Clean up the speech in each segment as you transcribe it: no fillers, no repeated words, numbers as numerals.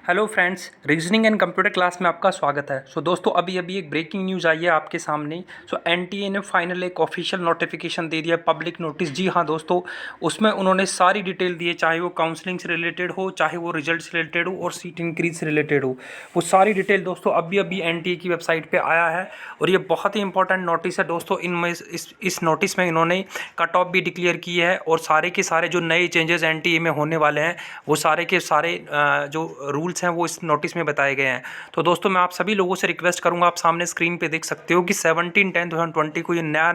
Hello friends, reasoning and computer class में आपका स्वागत है। दोस्तों अभी अभी एक ब्रेकिंग न्यूज़ आई है आपके सामने। एनटीए ने फाइनल एक ऑफिशियल नोटिफिकेशन दे दिया, पब्लिक नोटिस। जी हाँ दोस्तों, उसमें उन्होंने सारी डिटेल दी है, चाहे वो काउंसलिंग से रिलेटेड हो, चाहे वो रिजल्ट से रिलेटेड हो और सीट इंक्रीज से रिलेटेड हो। वो सारी डिटेल दोस्तों अभी अभी एनटीए की वेबसाइट पर आया है और ये बहुत ही इंपॉर्टेंट नोटिस है दोस्तों। इनमें इस नोटिस में इन्होंने कट ऑफ भी डिक्लेयर की है और सारे के सारे जो नए चेंजेस एनटीए में होने वाले हैं वो सारे के सारे जो रूल्स हैं वो इस नोटिस में बताए गए हैं। तो दोस्तों मैं आप सभी लोगों से रिक्वेस्ट करूंगा, आप सामने स्क्रीन पे देख सकते हो कि 17/10/2020 को ये नया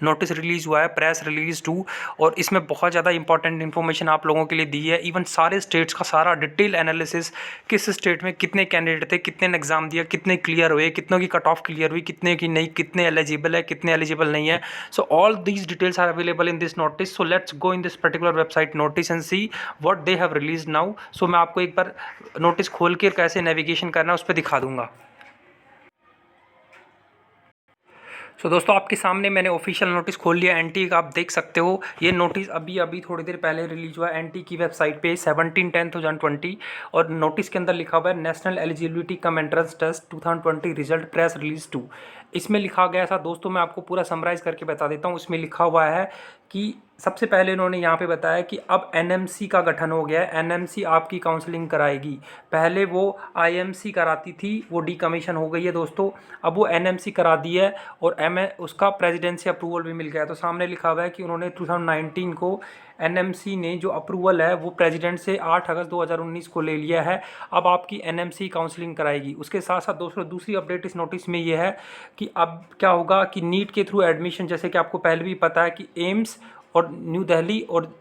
नोटिस रिलीज़ हुआ है, प्रेस रिलीज 2। और इसमें बहुत ज़्यादा इंपॉर्टेंट इन्फॉर्मेशन आप लोगों के लिए दी है। इवन सारे स्टेट्स का सारा डिटेल एनालिसिस, किस स्टेट में कितने कैंडिडेट थे, कितने ने एग्जाम दिया, कितने क्लियर हुए, कितनों की कट ऑफ क्लियर हुई, कितने की नहीं, कितने एलिजिबल है, कितने एलिजिबल नहीं है। So all these details are available in this notice. So let's go in this particular website notice and see what they have release now. So मैं आपको एक बार नोटिस खोल के कैसे नेविगेशन करना है उस पर दिखा दूंगा। दोस्तों आपके सामने मैंने ऑफिशियल नोटिस खोल लिया एनटी का, आप देख सकते हो। ये नोटिस अभी अभी थोड़ी देर पहले रिलीज हुआ एनटी की वेबसाइट पे 17/10/2020। और नोटिस के अंदर लिखा हुआ है national eligibility cum entrance test 2020 result press release 2। इसमें लिखा गया था दोस्तों, मैं आपको पूरा समराइज़ करके बता देता हूँ। इसमें लिखा हुआ है कि सबसे पहले इन्होंने यहाँ पे बताया कि अब एनएमसी का गठन हो गया है, एनएमसी आपकी काउंसलिंग कराएगी। पहले वो आईएमसी कराती थी, वो डीकमीशन हो गई है दोस्तों, अब वो एनएमसी करा दी है और उसका प्रेसिडेंसी अप्रूवल भी मिल गया है। तो सामने लिखा हुआ है कि उन्होंने 2019 को एनएमसी ने जो अप्रूवल है वो प्रेसिडेंट से 8 अगस्त 2019 को ले लिया है। अब आपकी एनएमसी काउंसलिंग कराएगी। उसके साथ साथ दोस्तों दूसरी अपडेट इस नोटिस में ये है कि अब क्या होगा कि नीट के थ्रू एडमिशन, जैसे कि आपको पहले भी पता है कि एम्स और न्यू दिल्ली और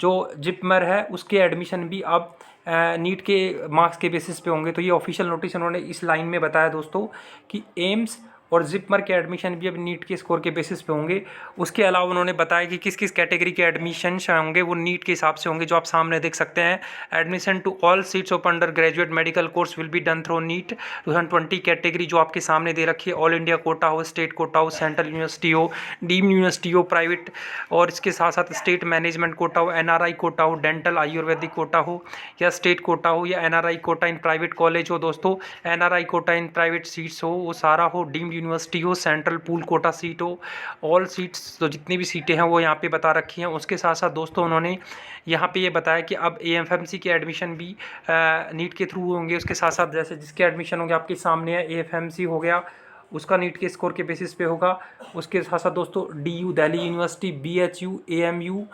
जो जिपमर है उसके एडमिशन भी अब नीट के मार्क्स के बेसिस पे होंगे। तो ये ऑफिशियल नोटिस उन्होंने इस लाइन में बताया दोस्तों कि एम्स और जिपमर के एडमिशन भी अब नीट के स्कोर के बेसिस पे होंगे। उसके अलावा उन्होंने बताया कि किस किस कैटेगरी के एडमिशन होंगे वो नीट के हिसाब से होंगे, जो आप सामने देख सकते हैं। Admission to all seats of undergraduate medical course will be done through NEET 2020 category जो आपके सामने दे रखी है। ऑल इंडिया कोटा हो, स्टेट कोटा हो, सेंट्रल यूनिवर्सिटी हो, डीम्ड यूनिवर्सिटी हो, प्राइवेट, और इसके साथ साथ स्टेट मैनेजमेंट कोटा हो, एनआरआई कोटा हो, डेंटल आयुर्वेदिक कोटा हो या स्टेट कोटा हो, या NRI quota in private college हो दोस्तों, NRI quota in private seats हो, वो सारा हो, डीम्ड यूनिवर्सिटी हो, सेंट्रल पूल कोटा सीट हो, ऑल सीट्स, तो जितनी भी सीटें हैं वो यहाँ पे बता रखी हैं। उसके साथ साथ दोस्तों उन्होंने यहाँ पे ये बताया कि अब एएफएमसी के एडमिशन भी नीट के थ्रू होंगे। उसके साथ साथ जैसे जिसके एडमिशन होंगे आपके सामने है, एएफएमसी हो गया, उसका नीट के स्कोर के बेसिस पे होगा। उसके साथ साथ दोस्तों DU Delhi university, BHU, AMU,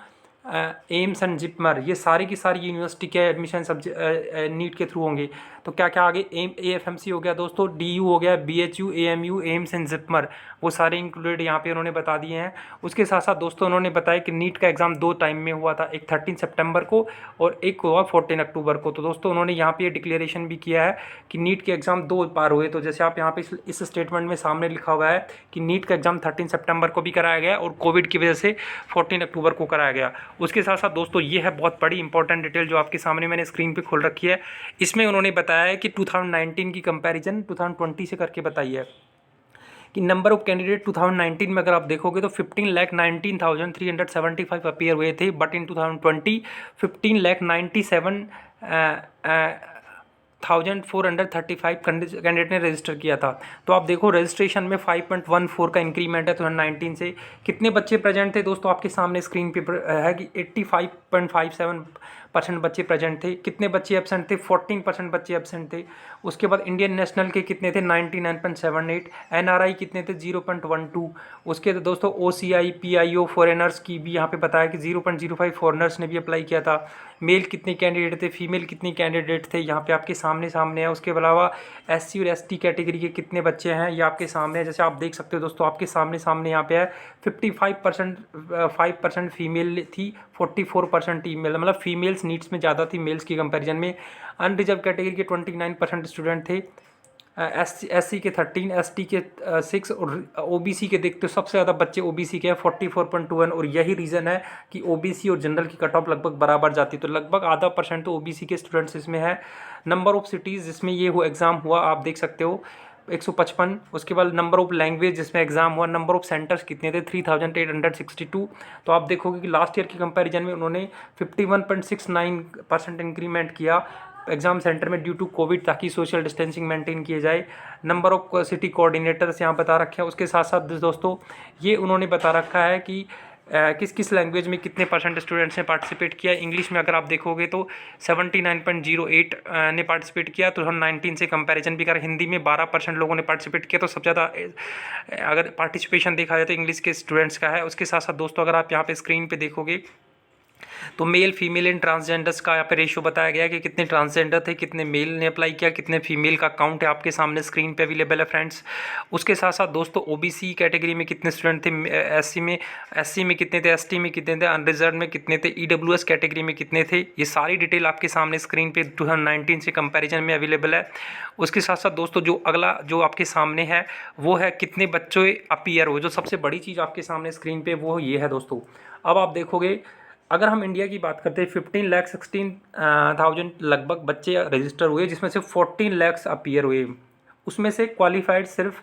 AIIMS and JIPMER, ये सारी की सारी यूनिवर्सिटी के एडमिशन नीट के थ्रू होंगे। तो क्या क्या आगे एएफएमसी हो गया दोस्तों, डीयू हो गया, BHU, AMU, AIIMS and JIPMER, वो सारे इंक्लूडेड यहाँ पे उन्होंने बता दिए हैं। उसके साथ साथ दोस्तों उन्होंने बताया कि नीट का एग्ज़ाम 2 टाइम में हुआ था, एक 13 सितंबर को और एक हुआ 14 अक्टूबर को। तो दोस्तों उन्होंने यहाँ पे ये डिक्लेरेशन भी किया है कि नीट के एग्ज़ाम 2 बार हुए। तो जैसे आप यहाँ पे इस स्टेटमेंट में सामने लिखा हुआ है कि नीट का एग्ज़ाम 13 सितंबर को भी कराया गया और कोविड की वजह से 14 अक्टूबर को कराया गया। उसके साथ साथ दोस्तों ये है बहुत बड़ी इंपॉर्टेंट डिटेल जो आपके सामने मैंने स्क्रीन पे खोल रखी है। इसमें उन्होंने बताया है कि 2019 की कंपैरिजन 2020 से करके बताई है कि नंबर ऑफ कैंडिडेट 2019 में अगर आप देखोगे तो 15,19,375 अपीयर हुए थे, बट इन 2020 15,97,435 कैंडिडेट ने रजिस्टर किया था। तो आप देखो रजिस्ट्रेशन में 5.14 का इंक्रीमेंट है 2019 से। कितने बच्चे प्रेजेंट थे दोस्तों, आपके सामने स्क्रीन पे है कि 85.57% बच्चे प्रेजेंट थे। कितने बच्चे एब्सेंट थे, 14% बच्चे एब्सेंट थे। उसके बाद इंडियन नेशनल के कितने थे, 99.78, एनआरआई कितने थे, 0.12। उसके दोस्तों ओसीआई, पीआईओ, फॉरेनर्स की भी यहाँ पे बताया कि 0.05 फॉरेनर्स ने भी अप्लाई किया था। मेल कितने कैंडिडेट थे, फीमेल कितनी कैंडिडेट थे, यहाँ पे आपके सामने है। उसके अलावा एससी और एसटी कैटेगरी के कितने बच्चे हैं ये आपके सामने है। जैसे आप देख सकते हो दोस्तों, आपके सामने यहाँ पे है 5% फीमेल थी, 44% फीमेल, मतलब फीमेल्स नीड्स में ज़्यादा थी मेल्स की कंपैरिजन में। अनरिजर्व कैटेगरी के 29% स्टूडेंट थे, एससी के 13, एसटी के 6 और ओबीसी के देखते हो सबसे ज़्यादा बच्चे ओबीसी के हैं 44.21। और यही रीज़न है कि ओबीसी और जनरल की कट ऑफ लगभग बराबर जाती है, तो लगभग आधा % तो ओबीसी के स्टूडेंट्स इसमें है। नंबर ऑफ सिटीज़ जिसमें ये एग्ज़ाम हुआ आप देख सकते हो 155। उसके बाद नंबर ऑफ लैंग्वेज जिसमें एग्जाम हुआ, नंबर ऑफ सेंटर्स कितने थे 3862। तो आप देखोगे कि लास्ट ईयर की कंपैरिजन में उन्होंने 51.69% इंक्रीमेंट किया। एग्जाम सेंटर में ड्यू टू कोविड, ताकि सोशल डिस्टेंसिंग मेंटेन किए जाए। नंबर ऑफ सिटी कोऑर्डिनेटर्स यहाँ बता रखे हैं। उसके साथ साथ दोस्तों ये उन्होंने बता रखा है कि किस किस लैंग्वेज में कितने परसेंट स्टूडेंट्स ने पार्टिसिपेट किया। इंग्लिश में अगर आप देखोगे तो 79.08 ने पार्टिसिपेट किया, तो हम 19 से कंपैरिजन भी करें। हिंदी में 12% लोगों ने पार्टिसिपेट किया, तो सबसे ज़्यादा अगर पार्टिसिपेशन देखा जाए तो इंग्लिश के स्टूडेंट्स का है। उसके साथ साथ दोस्तों अगर आप यहाँ पे स्क्रीन पे देखोगे तो मेल फीमेल इन ट्रांसजेंडर्स का यहाँ पे रेशियो बताया गया है कि कितने ट्रांसजेंडर थे, कितने मेल ने अप्लाई किया, कितने फीमेल का काउंट है आपके सामने स्क्रीन पे अवेलेबल है फ्रेंड्स। उसके साथ साथ दोस्तों ओबीसी कैटेगरी में कितने स्टूडेंट थे, एससी में कितने थे, एसटी में कितने थे, अनरिजर्व में कितने थे, ईडब्ल्यूएस कैटेगरी में कितने थे, ये सारी डिटेल आपके सामने स्क्रीन पे 2019 से कंपेरिजन में अवेलेबल है। उसके साथ साथ दोस्तों जो अगला जो आपके सामने है वो है कितने बच्चे अपीयर हो। जो सबसे बड़ी चीज़ आपके सामने स्क्रीन पे वो ये है दोस्तों। अब आप देखोगे अगर हम इंडिया की बात करते हैं 15,16,000 लगभग बच्चे रजिस्टर हुए, जिसमें से 14 लाख अपीयर हुए। उसमें से क्वालिफाइड सिर्फ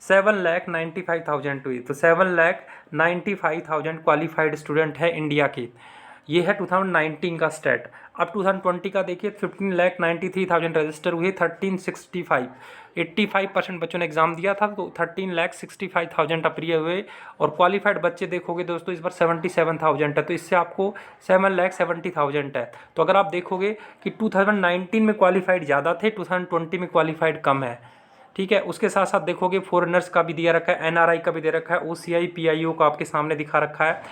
7,95,000 हुई। तो 7,95,000 क्वालिफाइड स्टूडेंट है इंडिया के। ये है 2019 का स्टेट। अब 2020 का देखिए 15,93,000 रजिस्टर हुए, 1365 85% बच्चों ने एग्जाम दिया था, तो 13,65,000 अप्रिय हुए। और क्वालिफाइड बच्चे देखोगे दोस्तों इस बार 77,000 है, तो इससे आपको 7,70,000 है। तो अगर आप देखोगे कि 2019 में क्वालिफाइड ज़्यादा थे, 2020 में क्वालिफाइड कम है, ठीक है। उसके साथ साथ देखोगे फॉरेनर्स का भी दिया रखा है, एनआरआई का भी दे रखा है, ओसीआई पीआईओ का आपके सामने दिखा रखा है।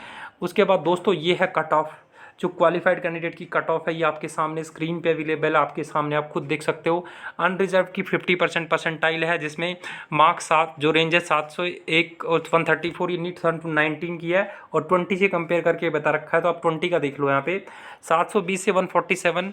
उसके बाद दोस्तों ये है कट ऑफ, जो क्वालिफाइड कैंडिडेट की कट ऑफ है, ये आपके सामने स्क्रीन पे अवेलेबल है, आपके सामने आप खुद देख सकते हो। अनरिजर्व की 50% परसेंटाइल है, जिसमें मार्क्स 7 जो रेंज है 701 और 134, ये नीट 2019 की है और 20 से कंपेयर करके बता रखा है। तो आप 20 का देख लो यहाँ पे 720 से 147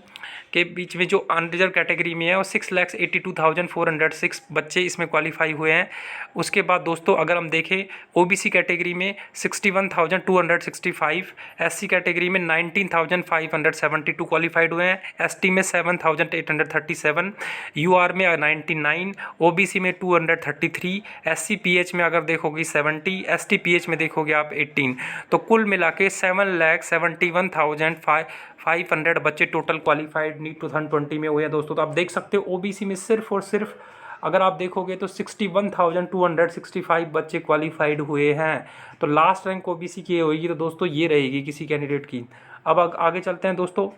के बीच में जो अनरिजर्व कैटेगरी में है, और 6,82,406 बच्चे इसमें क्वालिफाई हुए हैं। उसके बाद दोस्तों अगर हम देखें ओबीसी कैटेगरी में 61,265, एससी कैटेगरी में 19,572 क्वालिफाइड हुए हैं, एसटी में 7,837, यूआर में 99, ओबीसी में 233, एससी पीएच में अगर देखोगे 70, एसटी पीएच में देखोगे आप 18। तो कुल मिला के 7,71,500 बच्चे टोटल क्वालिफाइड नीट 2020 में हुए हैं दोस्तों। तो आप देख सकते हो ओबीसी में सिर्फ और सिर्फ अगर आप देखोगे तो 61,265 बच्चे क्वालिफाइड हुए हैं। तो लास्ट रैंक ओबीसी की होगी तो दोस्तों ये रहेगी किसी कैंडिडेट की। अब आगे चलते हैं दोस्तों।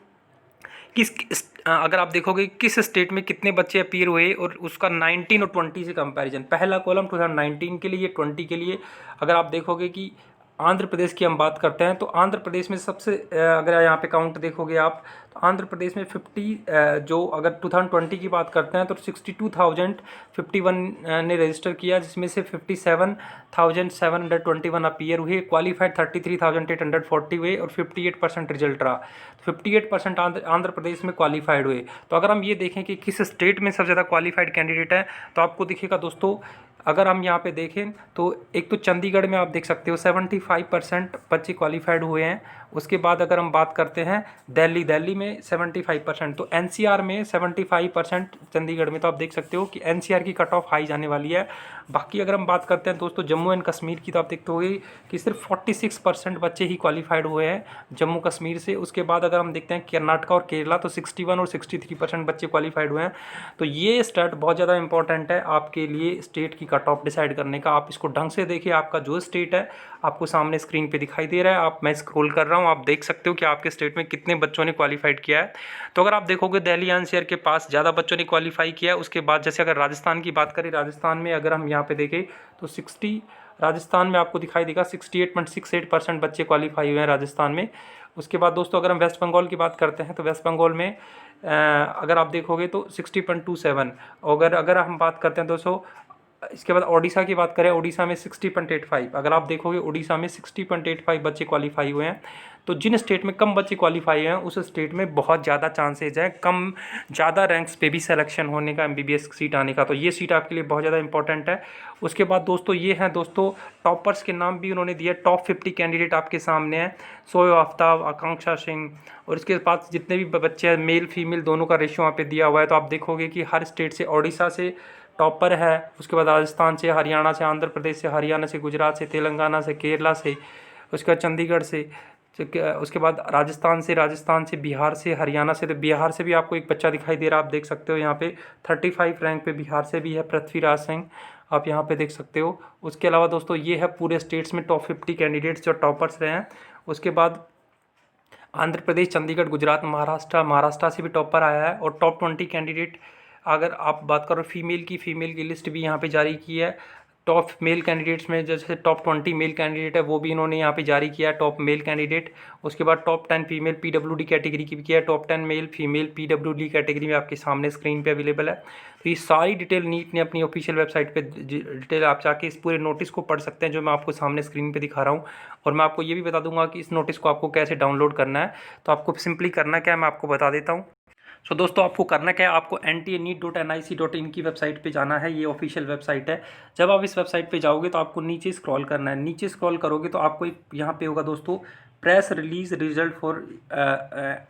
अगर आप देखोगे किस स्टेट में कितने बच्चे अपीयर हुए और उसका 19 और 20 से कंपैरिजन, पहला कॉलम 2019 के लिए, 20 के लिए। अगर आप देखोगे कि आंध्र प्रदेश की हम बात करते हैं तो आंध्र प्रदेश में सबसे अगर यहाँ पे काउंट देखोगे आप तो आंध्र प्रदेश में 50 जो अगर 2020 की बात करते हैं तो 62,051 ने रजिस्टर किया, जिसमें से 57,721 अपीयर हुए, क्वालिफाइड 33,840 हुए और 58% रिजल्ट रहा। 58% आंध्र प्रदेश में क्वालिफाइड हुए। तो अगर हम ये देखें कि किस स्टेट में सबसे ज़्यादा क्वालिफाइड कैंडिडेट है तो आपको दिखेगा दोस्तों, अगर हम यहाँ पे देखें तो एक तो चंडीगढ़ में आप देख सकते हो 75% बच्चे क्वालिफाइड हुए हैं। उसके बाद अगर हम बात करते हैं दिल्ली में 75%, तो एनसीआर में 75% चंडीगढ़ में। तो आप देख सकते हो कि एनसीआर की कट ऑफ हाई जाने वाली है। बाकी अगर हम बात करते हैं दोस्तों जम्मू एंड कश्मीर की, तो आप देखते होगे कि सिर्फ 46% बच्चे ही क्वालिफाइड हुए हैं जम्मू कश्मीर से। उसके बाद अगर हम देखते हैं कर्नाटक और केरला तो 61 और 63% बच्चे क्वालिफाइड हुए हैं। तो ये स्टेट बहुत ज़्यादा इंपॉर्टेंट है आपके लिए स्टेट की कट ऑफ डिसाइड करने का। आप इसको ढंग से देखिए, आपका जो स्टेट है आपको सामने स्क्रीन पे दिखाई दे रहा है। मैं स्क्रॉल कर रहा हूँ, आप देख सकते हो कि आपके स्टेट में कितने बच्चों ने क्वालिफाइड किया है। तो अगर आप देखोगे दिल्ली एनसीआर के पास ज़्यादा बच्चों ने क्वालिफाई किया है। उसके बाद जैसे अगर राजस्थान की बात करें, राजस्थान में अगर हम यहाँ पे देखें तो राजस्थान में आपको दिखाई देगा 68.68% बच्चे क्वालिफाई हुए हैं राजस्थान में। उसके बाद दोस्तों अगर हम वेस्ट बंगाल की बात करते हैं तो वेस्ट बंगाल में अगर आप देखोगे तो 60.27। अगर हम बात करते हैं दोस्तों इसके बाद ओडिशा की बात करें, ओडिशा में 60.85। अगर आप देखोगे ओडिशा में 60.85 बच्चे क्वालिफाई हुए हैं। तो जिन स्टेट में कम बच्चे क्वालिफाई हुए हैं उस स्टेट में बहुत ज़्यादा चांसेज हैं ज़्यादा रैंक्स पे भी सिलेक्शन होने का, एमबीबीएस सीट आने का। तो ये सीट आपके लिए बहुत ज़्यादा इंपॉर्टेंट है। उसके बाद दोस्तों ये हैं दोस्तों टॉपर्स के नाम भी उन्होंने दिया। टॉप 50 कैंडिडेट आपके सामने हैं, शोएब आफ्ताब, आकांक्षा सिंह, और इसके पास जितने भी बच्चे हैं मेल फीमेल दोनों का रेशियो वहाँ पे दिया हुआ है। तो आप देखोगे कि हर स्टेट से ओडिशा से टॉपर है, उसके बाद राजस्थान से, हरियाणा से, आंध्र प्रदेश से, हरियाणा से, गुजरात से, तेलंगाना से, केरला से, उसके बाद चंडीगढ़ से, उसके बाद राजस्थान से, बिहार से, हरियाणा से। तो बिहार से भी आपको एक बच्चा दिखाई दे रहा है, आप देख सकते हो यहाँ पे 35 रैंक पे बिहार से भी है पृथ्वीराज सिंह, आप यहाँ पे देख सकते हो। उसके अलावा दोस्तों ये है पूरे स्टेट्स में टॉप 50 कैंडिडेट्स जो टॉपर्स रहे हैं। उसके बाद आंध्र प्रदेश, चंडीगढ़, गुजरात, महाराष्ट्र से भी टॉपर आया है। और टॉप 20 कैंडिडेट अगर आप बात करो फीमेल की लिस्ट भी यहाँ पे जारी की है। टॉप मेल कैंडिडेट्स में जैसे टॉप 20 मेल कैंडिडेट है वो भी इन्होंने यहाँ पे जारी किया है, टॉप मेल कैंडिडेट। उसके बाद टॉप 10 फीमेल पीडब्ल्यूडी कैटेगरी की भी किया है, top 10 male female PWD category में आपके सामने स्क्रीन पे अवेलेबल है। तो ये सारी डिटेल नीट ने अपनी ऑफिशियल वेबसाइट पे डिटेल आप जाके इस पूरे नोटिस को पढ़ सकते हैं जो मैं आपको सामने स्क्रीन पे दिखा रहा हूँ। और मैं आपको ये भी बता दूंगा कि इस नोटिस को आपको कैसे डाउनलोड करना है। तो आपको सिंपली करना क्या है मैं आपको बता देता हूँ। सो दोस्तों आपको करना क्या है, आपको nta.nic.in की वेबसाइट पे जाना है, ये ऑफिशियल वेबसाइट है। जब आप इस वेबसाइट पे जाओगे तो आपको नीचे स्क्रॉल करना है, नीचे स्क्रॉल करोगे तो आपको एक यहाँ पे होगा दोस्तों press release result for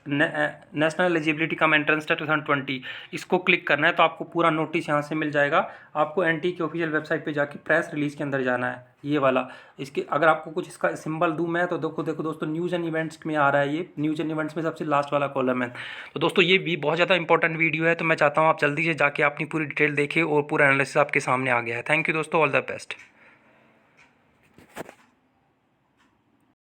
national eligibility cum entrance test 2020, इसको क्लिक करना है। तो आपको पूरा नोटिस यहाँ से मिल जाएगा। आपको एनटी की ऑफिशियल वेबसाइट पे जाके प्रेस रिलीज के अंदर जाना है, ये वाला। इसके अगर आपको कुछ इसका सिंबल दूँ मैं तो देखो दोस्तों न्यूज़ एंड इवेंट्स में आ रहा है, ये न्यूज़ एंड इवेंट्स में सबसे लास्ट वाला कॉलम है। तो दोस्तों ये भी बहुत ज़्यादा इंपॉर्टेंट वीडियो है, तो मैं चाहता हूँ आप जल्दी से जाके अपनी पूरी डिटेल देखें और पूरा एनालिसिस आपके सामने आ गया है। थैंक यू दोस्तों, ऑल द बेस्ट।